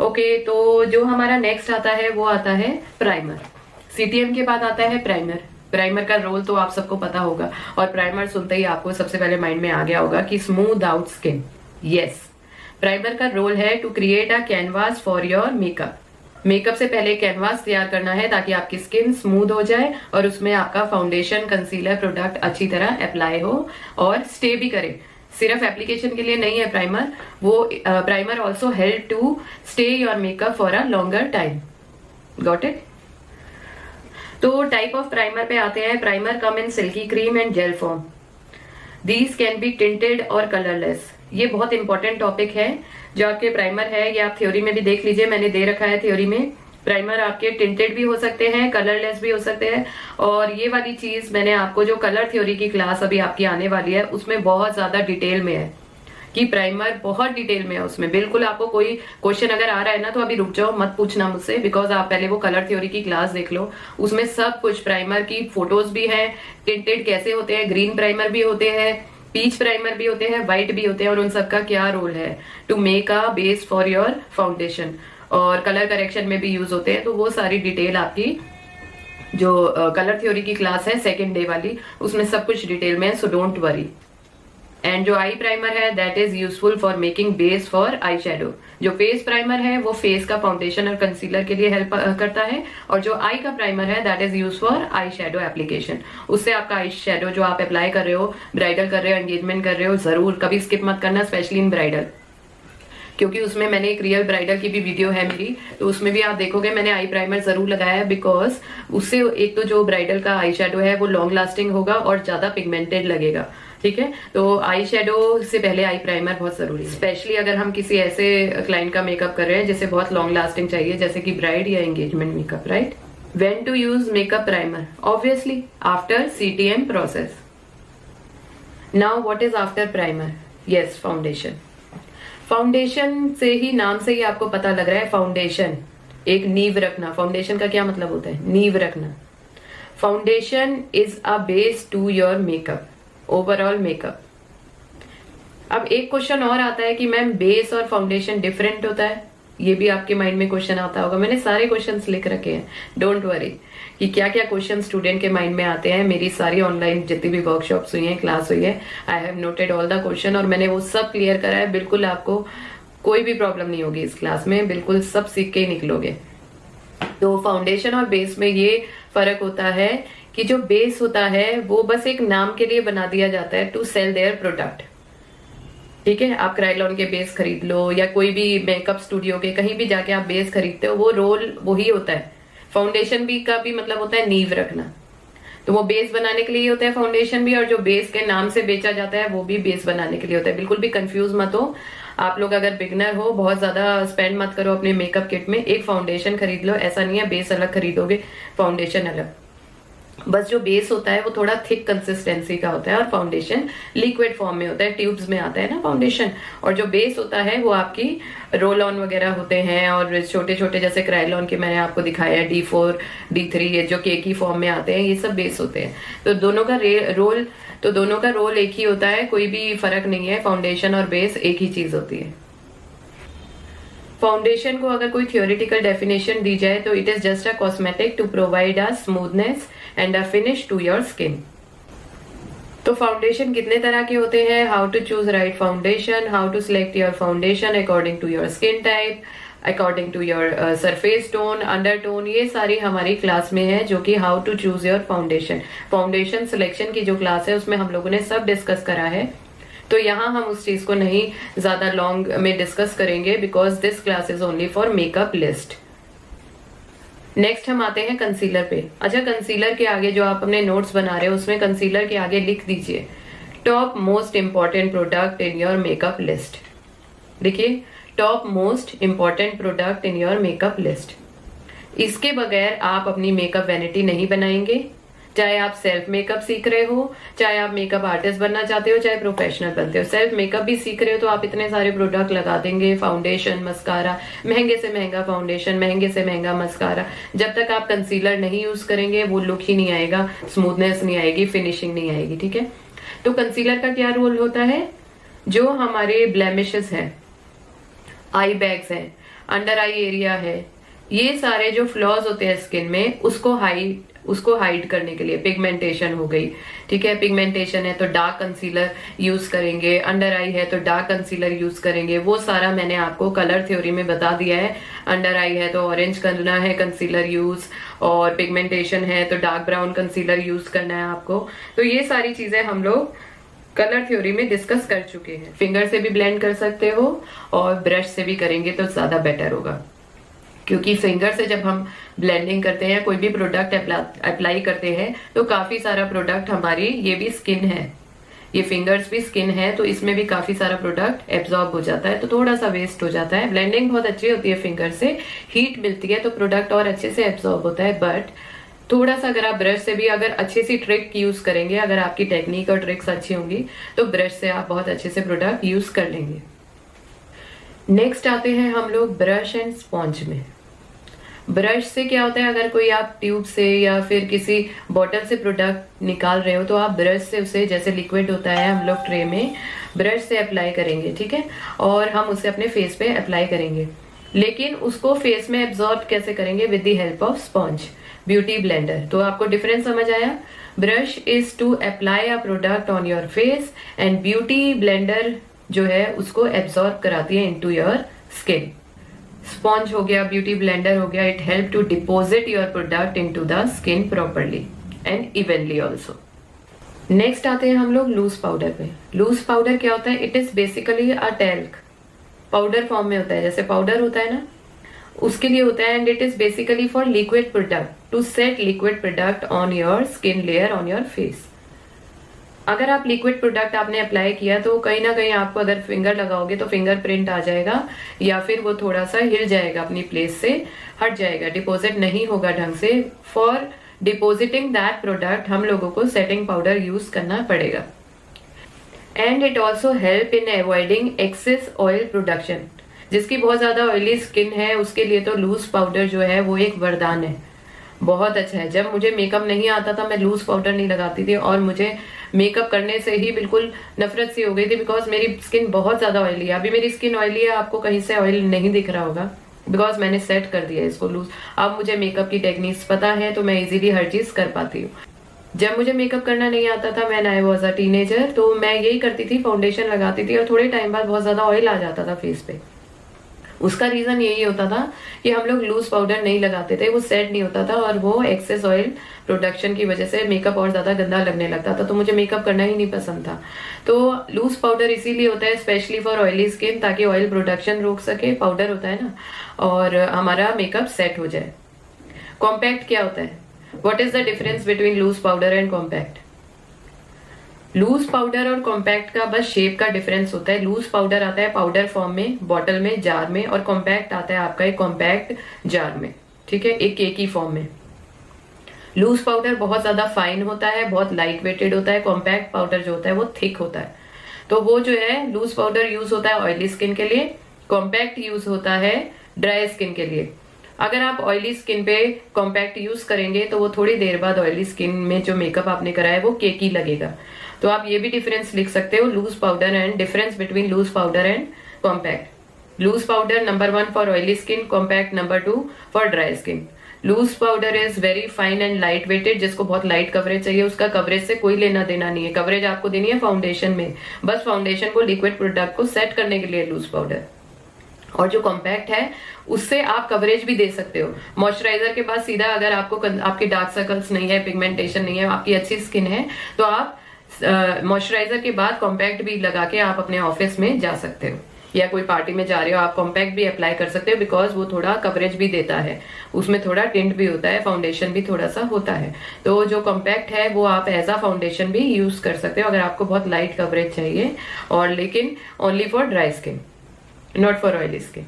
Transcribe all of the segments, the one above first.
Okay, तो जो हमारा नेक्स्ट आता है वो आता है प्राइमर। सीटीएम के बाद आता है प्राइमर। प्राइमर का रोल तो आप सबको पता होगा, और प्राइमर सुनते ही आपको सबसे पहले माइंड में आ गया होगा कि smooth out skin. Yes, primer का रोल है to create a canvas for your makeup. Makeup से पहले कैनवास तैयार करना है ताकि आपकी स्किन स्मूथ हो जाए और उसमें आपका फाउंडेशन, कंसीलर, प्रोडक्ट अच्छी तरह अप्लाई हो और स्टे भी करे। सिर्फ एप्लीकेशन के लिए नहीं है प्राइमर, वो primer also help to stay your makeup for a longer time. Got it? तो टाइप ऑफ प्राइमर पे आते हैं। Primer come in silky cream and gel form. These can be tinted और कलरलेस। ये बहुत इंपॉर्टेंट टॉपिक है। जो आपके प्राइमर है ये आप थ्योरी में भी देख लीजिए, मैंने दे रखा है थ्योरी में। प्राइमर आपके टिंटेड भी हो सकते हैं, कलरलेस भी हो सकते हैं। और ये वाली चीज मैंने आपको, जो कलर थ्योरी की क्लास अभी आपकी आने वाली है, उसमें बहुत ज्यादा डिटेल में है कि प्राइमर बहुत डिटेल में है उसमें। बिल्कुल आपको कोई क्वेश्चन अगर आ रहा है ना तो अभी रुक जाओ, मत पूछना मुझसे, बिकॉज आप पहले वो कलर थ्योरी की क्लास देख लो। उसमें सब कुछ, प्राइमर की फोटोज भी है, टिंटेड कैसे होते हैं, ग्रीन प्राइमर भी होते हैं, पीच प्राइमर भी होते हैं, व्हाइट भी होते हैं, और उन सबका क्या रोल है to make a base for your foundation, और कलर करेक्शन में भी यूज होते हैं। तो वो सारी डिटेल आपकी जो कलर थ्योरी की क्लास है सेकेंड डे वाली, उसमें सब कुछ डिटेल में है, सो डोंट वरी। एंड जो आई प्राइमर है that is useful for making base for eye shadow. जो फेस प्राइमर है वो फेस का फाउंडेशन और कंसीलर के लिए हेल्प करता है, और जो आई का प्राइमर है that is use for eye shadow application. उससे आपका आई शेडो जो आप अप्लाई कर रहे हो, ब्राइडल कर रहे हो, एंगेजमेंट कर रहे हो, जरूर कभी स्किप मत करना, स्पेशली इन ब्राइडल, क्योंकि उसमें मैंने एक रियल ब्राइडल की भी वीडियो है मेरी, तो उसमें भी आप देखोगे मैंने आई प्राइमर जरूर लगाया है, बिकॉज उससे एक तो जो ब्राइडल का आई शेडो है वो लॉन्ग लास्टिंग होगा और ज्यादा पिगमेंटेड लगेगा। ठीक है, तो आई शेडो से पहले आई प्राइमर बहुत जरूरी है, स्पेशली अगर हम किसी ऐसे क्लाइंट का मेकअप कर रहे हैं जिसे बहुत लॉन्ग लास्टिंग चाहिए, जैसे कि ब्राइड या engagement makeup, right? When to use makeup primer? Obviously after CTM process. Now what is after primer? Yes, foundation. Foundation से ही, नाम से ही आपको पता लग रहा है, फाउंडेशन एक नींव रखना। फाउंडेशन का क्या मतलब होता है? नींव रखना। Foundation is a base to your makeup, overall makeup. अब एक क्वेश्चन और आता है कि मैम बेस और फाउंडेशन डिफरेंट होता है? ये भी आपके माइंड में क्वेश्चन आता होगा। मैंने सारे क्वेश्चंस लिख रखे हैं, डोंट वरी, कि क्या क्या क्वेश्चन स्टूडेंट के माइंड में आते हैं। मेरी सारी ऑनलाइन जितनी भी वर्कशॉप्स हुई हैं, क्लास हुई है, I have noted all the question, और मैंने वो सब क्लियर करा है। बिल्कुल आपको कोई भी प्रॉब्लम नहीं होगी इस क्लास में, बिल्कुल सब सीख के ही निकलोगे। तो फाउंडेशन और बेस में ये फर्क होता है कि जो बेस होता है वो बस एक नाम के लिए बना दिया जाता है, टू सेल देयर प्रोडक्ट। ठीक है, आप क्राइलॉन के बेस खरीद लो या कोई भी मेकअप स्टूडियो के कहीं भी जाके आप बेस खरीदते हो, वो रोल वही होता है। फाउंडेशन भी का भी मतलब होता है नींव रखना, तो वो बेस बनाने के लिए होता है फाउंडेशन भी, और जो बेस के नाम से बेचा जाता है वो भी बेस बनाने के लिए होता है। बिल्कुल भी कंफ्यूज मत हो आप लोग, अगर बिगनर हो, बहुत ज्यादा स्पेंड मत करो अपने मेकअप किट में। एक फाउंडेशन खरीद लो, ऐसा नहीं है बेस अलग खरीदोगे फाउंडेशन अलग। बस जो बेस होता है वो थोड़ा थिक कंसिस्टेंसी का होता है, और फाउंडेशन लिक्विड फॉर्म में होता है, ट्यूब्स में आता है ना फाउंडेशन। और जो बेस होता है वो आपकी रोल ऑन वगैरह होते हैं, और छोटे छोटे जैसे क्राइलॉन के मैंने आपको दिखाया है, D4, D3, ये जो केक की फॉर्म में आते हैं, ये सब बेस होते हैं। तो दोनों का रोल एक ही होता है, कोई भी फर्क नहीं है। फाउंडेशन और बेस एक ही चीज होती है। फाउंडेशन को अगर कोई थियोरिटिकल डेफिनेशन दी जाए तो it is just a cosmetic to provide a smoothness and a finish to your skin. तो फाउंडेशन कितने तरह के होते हैं? How to choose right foundation, how to select your foundation according to your skin type, according to your surface tone, under tone, ये सारी हमारी class में है, जो कि how to choose your foundation. Foundation selection की जो क्लास है उसमें हम लोगों ने सब डिस्कस करा है, तो यहाँ हम उस चीज को नहीं ज्यादा लॉन्ग में डिस्कस करेंगे, because this class is only for makeup list. Next हम आते हैं कंसीलर पे। अच्छा, कंसीलर के आगे जो आप अपने नोट्स बना रहे हो उसमें कंसीलर के आगे लिख दीजिए top most important product in your makeup list. देखिए, top most important product in your makeup list. इसके बगैर आप अपनी मेकअप वैनिटी नहीं बनाएंगे। चाहे आप सेल्फ मेकअप सीख रहे हो, चाहे आप मेकअप आर्टिस्ट बनना चाहते हो, चाहे प्रोफेशनल बनते हो, सेल्फ मेकअप भी सीख रहे हो, तो आप इतने सारे प्रोडक्ट लगा देंगे, फाउंडेशन, मस्कारा, महंगे से महंगा फाउंडेशन, महंगे से महंगा मस्कारा। जब तक आप कंसीलर नहीं यूज करेंगे वो लुक ही नहीं आएगा, स्मूथनेस नहीं आएगी, फिनिशिंग नहीं आएगी। ठीक है, तो कंसीलर का क्या रोल होता है? जो हमारे ब्लेमिशेस हैं, आई बैग्स हैं, अंडर आई एरिया है, ये सारे जो फ्लॉज होते हैं स्किन में उसको हाइड करने के लिए, पिगमेंटेशन हो गई, ठीक है, पिगमेंटेशन है तो डार्क कंसीलर यूज करेंगे, अंडर आई है तो डार्क कंसीलर यूज करेंगे, वो सारा मैंने आपको कलर थ्योरी में बता दिया है। अंडर आई है तो ऑरेंज करना है कंसीलर यूज, और पिगमेंटेशन है तो डार्क ब्राउन कंसीलर यूज करना है आपको। तो ये सारी चीजें हम लोग कलर थ्योरी में डिस्कस कर चुके हैं। फिंगर से भी ब्लेंड कर सकते हो और ब्रश से भी करेंगे तो ज्यादा बेटर होगा, क्योंकि फिंगर से जब हम ब्लेंडिंग करते हैं, कोई भी प्रोडक्ट अप्लाई करते हैं, तो काफी सारा प्रोडक्ट हमारी, ये भी स्किन है, ये फिंगर्स भी स्किन है, तो इसमें भी काफी सारा प्रोडक्ट एब्जॉर्ब हो जाता है, तो थोड़ा सा वेस्ट हो जाता है। ब्लेंडिंग बहुत अच्छी होती है फिंगर से, हीट मिलती है तो प्रोडक्ट और अच्छे से एब्जॉर्ब होता है, बट थोड़ा सा अगर आप ब्रश से भी अगर अच्छे सी ट्रिक यूज करेंगे, अगर आपकी टेक्निक और ट्रिक्स अच्छी होंगी तो ब्रश से आप बहुत अच्छे से प्रोडक्ट यूज कर लेंगे। नेक्स्ट आते हैं हम लोग ब्रश एंड स्पॉन्ज में। ब्रश से क्या होता है, अगर कोई आप ट्यूब से या फिर किसी बॉटल से प्रोडक्ट निकाल रहे हो तो आप ब्रश से उसे, जैसे लिक्विड होता है हम लोग ट्रे में, ब्रश से अप्लाई करेंगे, ठीक है, और हम उसे अपने फेस पे अप्लाई करेंगे। लेकिन उसको फेस में एब्जॉर्ब कैसे करेंगे? With the help of sponge, beauty blender. तो आपको डिफरेंस समझ आया? Brush is to apply a product on your face and beauty blender जो है उसको एब्जॉर्ब कराती है इनटू योर स्किन। स्पॉन्ज हो गया, ब्यूटी ब्लेंडर हो गया, it help to deposit your product into the skin properly and evenly also. Next आते हैं हम लोग लूज पाउडर पे। लूज पाउडर क्या होता है? It is basically a talc, powder form में होता है, जैसे पाउडर होता है ना, उसके लिए होता है, and it is basically for liquid product, to set liquid product on your skin layer on your face. अगर आप लिक्विड प्रोडक्ट आपने अप्लाई किया तो कहीं ना कहीं आपको अगर फिंगर लगाओगे तो फिंगर प्रिंट आ जाएगा, या फिर वो थोड़ा सा हिल जाएगा, अपनी प्लेस से हट जाएगा, डिपॉजिट नहीं होगा ढंग से। फॉर डिपॉजिटिंग दैट प्रोडक्ट हम लोगों को सेटिंग पाउडर यूज करना पड़ेगा। And it also help in avoiding excess oil production. जिसकी बहुत ज्यादा ऑयली स्किन है उसके लिए तो लूज पाउडर जो है वो एक वरदान है, बहुत अच्छा है। जब मुझे मेकअप नहीं आता था मैं लूज पाउडर नहीं लगाती थी, और मुझे मेकअप करने से ही बिल्कुल नफरत सी हो गई थी, बिकॉज मेरी स्किन बहुत ज्यादा ऑयली है। अभी मेरी स्किन ऑयली है, आपको कहीं से ऑयल नहीं दिख रहा होगा, बिकॉज मैंने सेट कर दिया इसको लूज। अब मुझे मेकअप की टेक्निक्स पता है तो मैं इजीली हर चीज कर पाती हूँ। जब मुझे मेकअप करना नहीं आता था, मैं आई वॉज अ टीनेजर, तो मैं यही करती थी, फाउंडेशन लगाती थी और थोड़े टाइम बाद बहुत ज्यादा ऑयल आ जाता था फेस पे। उसका रीजन यही होता था कि हम लोग लूज पाउडर नहीं लगाते थे, वो सेट नहीं होता था, और वो एक्सेस ऑयल प्रोडक्शन की वजह से मेकअप और ज्यादा गंदा लगने लगता था, तो मुझे मेकअप करना ही नहीं पसंद था। तो लूज पाउडर इसीलिए होता है स्पेशली फॉर ऑयली स्किन, ताकि ऑयल प्रोडक्शन रोक सके, पाउडर होता है ना, और हमारा मेकअप सेट हो जाए। कॉम्पैक्ट क्या होता है? What is the difference between loose powder and compact? Loose powder और कॉम्पैक्ट का बस शेप का डिफरेंस होता है। लूज पाउडर आता है पाउडर फॉर्म में, बॉटल में, जार में, और कॉम्पैक्ट आता है आपका एक कॉम्पैक्ट जार में, ठीक है, एक केक की फॉर्म में। लूज पाउडर बहुत ज्यादा फाइन होता है, बहुत लाइट वेटेड होता है, कॉम्पैक्ट पाउडर जो होता है वो थिक होता है। तो वो जो है लूज पाउडर यूज होता है ऑयली स्किन के लिए, कॉम्पैक्ट यूज होता है ड्राई स्किन के लिए। अगर आप ऑयली स्किन पे कॉम्पैक्ट यूज करेंगे तो वो थोड़ी देर बाद ऑयली स्किन में जो मेकअप आपने करा है वो केकी लगेगा। तो आप ये भी डिफरेंस लिख सकते हो, loose powder and difference between loose powder and compact. Loose powder number 1 for oily skin, compact number 2 for dry skin. Loose powder is very fine and light weighted, जिसको बहुत लाइट कवरेज चाहिए, उसका coverage से कोई लेना देना नहीं है। कवरेज आपको देनी है फाउंडेशन में, बस फाउंडेशन को, लिक्विड प्रोडक्ट को सेट करने के लिए लूज पाउडर। और जो कॉम्पैक्ट है उससे आप कवरेज भी दे सकते हो। मॉइस्चराइजर के बाद सीधा, अगर आपको आपके डार्क सर्कल्स नहीं है, पिगमेंटेशन नहीं है, आपकी अच्छी स्किन है, तो आप मॉइस्चराइजर के बाद कॉम्पैक्ट भी लगा के आप अपने ऑफिस में जा सकते हो, या कोई पार्टी में जा रहे हो आप कॉम्पैक्ट भी अप्लाई कर सकते हो, बिकॉज वो थोड़ा कवरेज भी देता है, उसमें थोड़ा टिंट भी होता है, फाउंडेशन भी थोड़ा सा होता है। तो जो कॉम्पैक्ट है वो आप एज अ फाउंडेशन भी यूज कर सकते हो अगर आपको बहुत लाइट कवरेज चाहिए, और लेकिन only for dry skin, not for oily skin.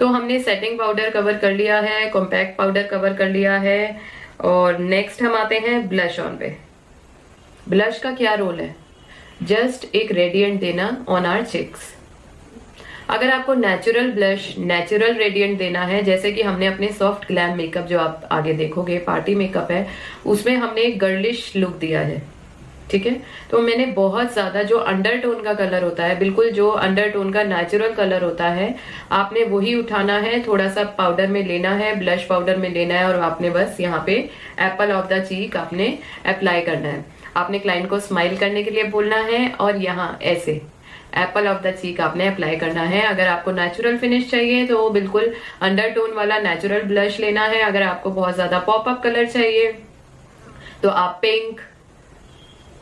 तो हमने सेटिंग पाउडर कवर कर लिया है, कॉम्पैक्ट पाउडर कवर कर लिया है, और नेक्स्ट हम आते हैं ब्लश ऑन पे। ब्लश का क्या रोल है? जस्ट एक रेडियंट देना ऑन आवर चिक्स। अगर आपको नेचुरल ब्लश, नेचुरल रेडियंट देना है, जैसे कि हमने अपने सॉफ्ट ग्लैम मेकअप जो आप आगे देखोगे, पार्टी मेकअप है, उसमें हमने एक गर्लिश लुक दिया है, ठीक है। तो मैंने बहुत ज्यादा जो अंडरटोन का कलर होता है, बिल्कुल जो अंडरटोन का नेचुरल कलर होता है, आपने वही उठाना है, थोड़ा सा पाउडर में लेना है, ब्लश पाउडर में लेना है और आपने बस यहाँ पे एप्पल ऑफ द चीक आपने अप्लाई करना है। आपने क्लाइंट को स्माइल करने के लिए बोलना है और यहाँ ऐसे एप्पल ऑफ द चीक आपने अप्लाई करना है। अगर आपको नेचुरल फिनिश चाहिए तो बिल्कुल अंडरटोन वाला नेचुरल ब्लश लेना है। अगर आपको बहुत ज्यादा पॉपअप कलर चाहिए तो आप pink,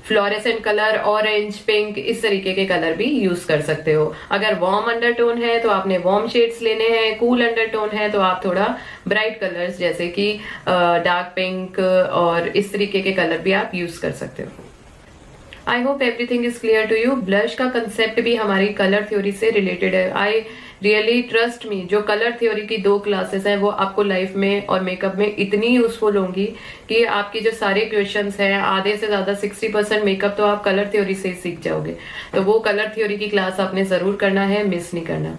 fluorescent colour, orange, pink, इस तरीके के कलर भी यूज कर सकते हो। अगर वार्म अंडरटोन है तो आपने वार्म शेड्स लेने हैं, कूल अंडरटोन है तो आप थोड़ा ब्राइट कलर्स जैसे कि डार्क पिंक और इस तरीके के कलर भी आप यूज कर सकते हो। I hope everything is clear to you. Blush का कंसेप्ट भी हमारी कलर थ्योरी से रिलेटेड है। आई रियली ट्रस्ट मी, जो कलर थ्योरी की 2 क्लासेस हैं वो आपको लाइफ में और मेकअप में इतनी यूजफुल होंगी कि आपके जो सारे क्वेश्चंस हैं, आधे से ज्यादा 60% मेकअप तो आप कलर थ्योरी से ही सीख जाओगे। तो वो कलर थ्योरी की क्लास आपने जरूर करना है, मिस नहीं करना।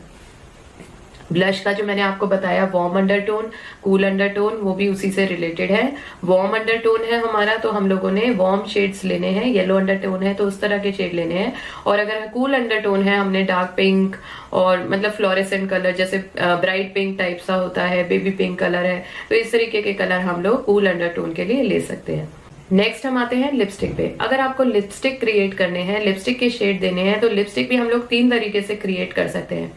ब्लश का जो मैंने आपको बताया वार्म अंडरटोन, कूल अंडरटोन, वो भी उसी से रिलेटेड है। वार्म अंडरटोन है हमारा तो हम लोगों ने वार्म शेड्स लेने हैं, येलो अंडरटोन है तो उस तरह के शेड लेने हैं। और अगर कूल अंडरटोन है हमने डार्क पिंक और मतलब फ्लोरेसेंट कलर जैसे ब्राइट पिंक टाइप सा होता है, बेबी पिंक कलर है, तो इस तरीके के कलर हम लोग कूल अंडरटोन के लिए ले सकते हैं। नेक्स्ट हम आते हैं लिपस्टिक पे। अगर आपको लिपस्टिक क्रिएट करने हैं, लिपस्टिक के शेड देने हैं, तो लिपस्टिक भी हम लोग 3 तरीके से क्रिएट कर सकते हैं।